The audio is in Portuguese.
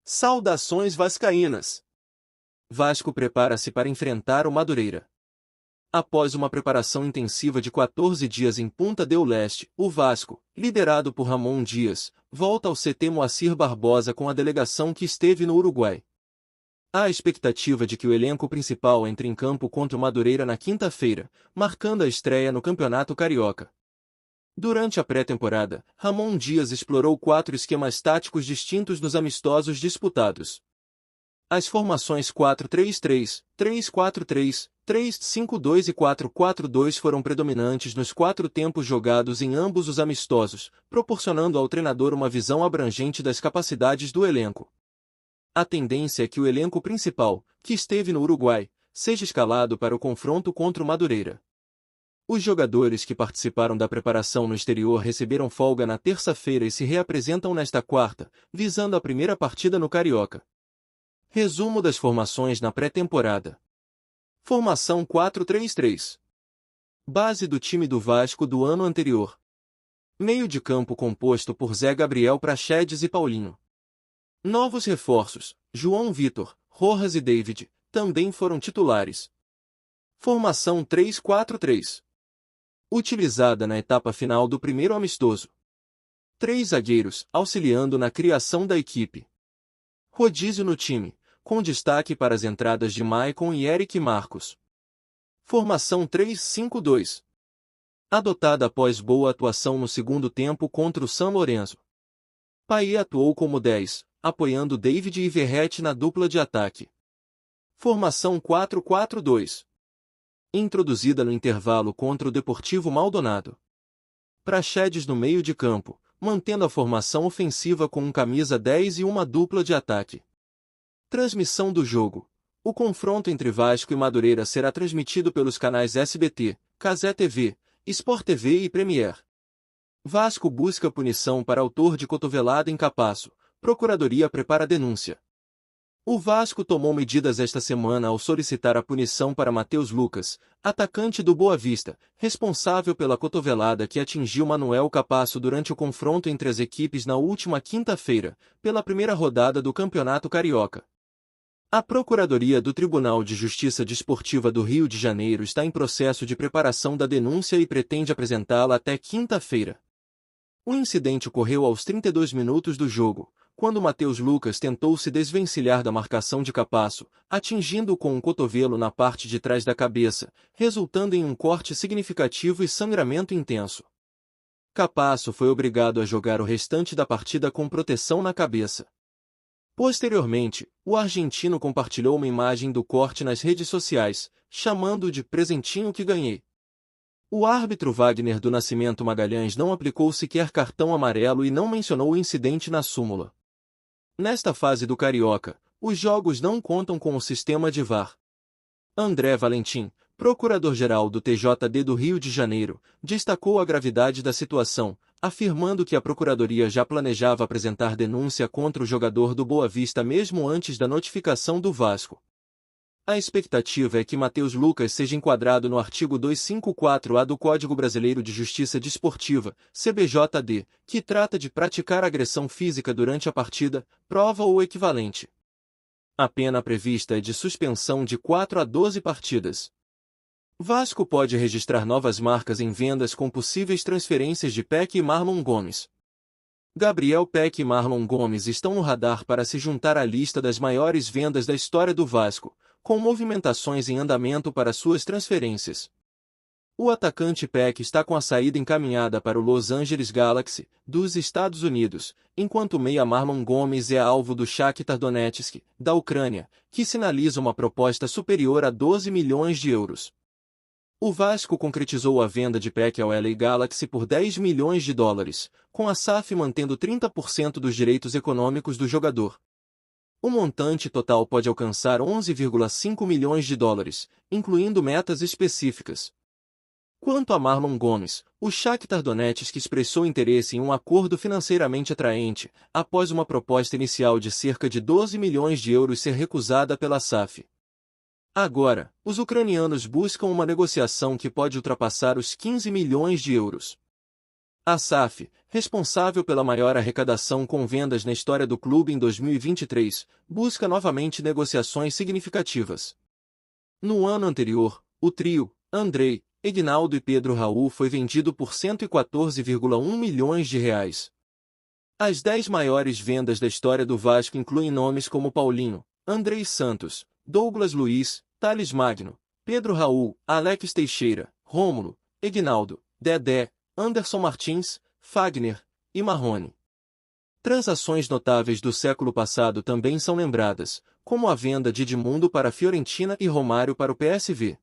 Saudações vascaínas! Vasco prepara-se para enfrentar o Madureira. Após uma preparação intensiva de 14 dias em Punta del Este, o Vasco, liderado por Ramon Dias, volta ao CT Moacir Barbosa com a delegação que esteve no Uruguai. Há a expectativa de que o elenco principal entre em campo contra o Madureira na quinta-feira, marcando a estreia no Campeonato Carioca. Durante a pré-temporada, Ramon Dias explorou 4 esquemas táticos distintos nos amistosos disputados. As formações 4-3-3, 3-4-3, 3-5-2 e 4-4-2 foram predominantes nos 4 tempos jogados em ambos os amistosos, proporcionando ao treinador uma visão abrangente das capacidades do elenco. A tendência é que o elenco principal, que esteve no Uruguai, seja escalado para o confronto contra o Madureira. Os jogadores que participaram da preparação no exterior receberam folga na terça-feira e se reapresentam nesta quarta, visando a primeira partida no Carioca. Resumo das formações na pré-temporada. Formação 4-3-3. Base do time do Vasco do ano anterior. Meio de campo composto por Zé Gabriel Praxedes e Paulinho. Novos reforços, João Vitor, Rojas e David, também foram titulares. Formação 3-4-3. Utilizada na etapa final do primeiro amistoso. 3 zagueiros, auxiliando na criação da equipe. Rodízio no time, com destaque para as entradas de Maicon e Eric Marcos. Formação 3-5-2. Adotada após boa atuação no segundo tempo contra o São Lourenço. Payet atuou como 10, apoiando David e Verratti na dupla de ataque. Formação 4-4-2. Introduzida no intervalo contra o Deportivo Maldonado. Praxedes no meio de campo, mantendo a formação ofensiva com um camisa 10 e uma dupla de ataque. Transmissão do jogo. O confronto entre Vasco e Madureira será transmitido pelos canais SBT, Cazé TV, Sport TV e Premier. Vasco busca punição para autor de cotovelada em Capasso. Procuradoria prepara denúncia. O Vasco tomou medidas esta semana ao solicitar a punição para Matheus Lucas, atacante do Boa Vista, responsável pela cotovelada que atingiu Manuel Capasso durante o confronto entre as equipes na última quinta-feira, pela primeira rodada do Campeonato Carioca. A Procuradoria do Tribunal de Justiça Desportiva do Rio de Janeiro está em processo de preparação da denúncia e pretende apresentá-la até quinta-feira. O incidente ocorreu aos 32 minutos do jogo, quando Matheus Lucas tentou se desvencilhar da marcação de Capasso, atingindo-o com um cotovelo na parte de trás da cabeça, resultando em um corte significativo e sangramento intenso. Capasso foi obrigado a jogar o restante da partida com proteção na cabeça. Posteriormente, o argentino compartilhou uma imagem do corte nas redes sociais, chamando-o de "presentinho que ganhei". O árbitro Wagner do Nascimento Magalhães não aplicou sequer cartão amarelo e não mencionou o incidente na súmula. Nesta fase do Carioca, os jogos não contam com o sistema de VAR. André Valentim, procurador-geral do TJD do Rio de Janeiro, destacou a gravidade da situação, afirmando que a Procuradoria já planejava apresentar denúncia contra o jogador do Boa Vista mesmo antes da notificação do Vasco. A expectativa é que Matheus Lucas seja enquadrado no artigo 254-A do Código Brasileiro de Justiça Desportiva, CBJD, que trata de praticar agressão física durante a partida, prova ou equivalente. A pena prevista é de suspensão de 4 a 12 partidas. Vasco pode registrar novas marcas em vendas com possíveis transferências de Peck e Marlon Gomes. Gabriel Peck e Marlon Gomes estão no radar para se juntar à lista das maiores vendas da história do Vasco, com movimentações em andamento para suas transferências. O atacante Peck está com a saída encaminhada para o Los Angeles Galaxy, dos Estados Unidos, enquanto o meia Marlon Gomes é alvo do Shakhtar Donetsk, da Ucrânia, que sinaliza uma proposta superior a 12 milhões de euros. O Vasco concretizou a venda de Peck ao LA Galaxy por 10 milhões de dólares, com a SAF mantendo 30% dos direitos econômicos do jogador. O montante total pode alcançar 11,5 milhões de dólares, incluindo metas específicas. Quanto a Marlon Gomes, o Shakhtar Donetsk expressou interesse em um acordo financeiramente atraente, após uma proposta inicial de cerca de 12 milhões de euros ser recusada pela SAF. Agora, os ucranianos buscam uma negociação que pode ultrapassar os 15 milhões de euros. A SAF, responsável pela maior arrecadação com vendas na história do clube em 2023, busca novamente negociações significativas. No ano anterior, o trio, Andrei, Edinaldo e Pedro Raul foi vendido por R$ 114,1 milhões. As 10 maiores vendas da história do Vasco incluem nomes como Paulinho, Andrei Santos, Douglas Luiz, Thales Magno, Pedro Raul, Alex Teixeira, Rômulo, Edinaldo, Dedé, Anderson Martins, Fagner e Marrone. Transações notáveis do século passado também são lembradas, como a venda de Edmundo para a Fiorentina e Romário para o PSV.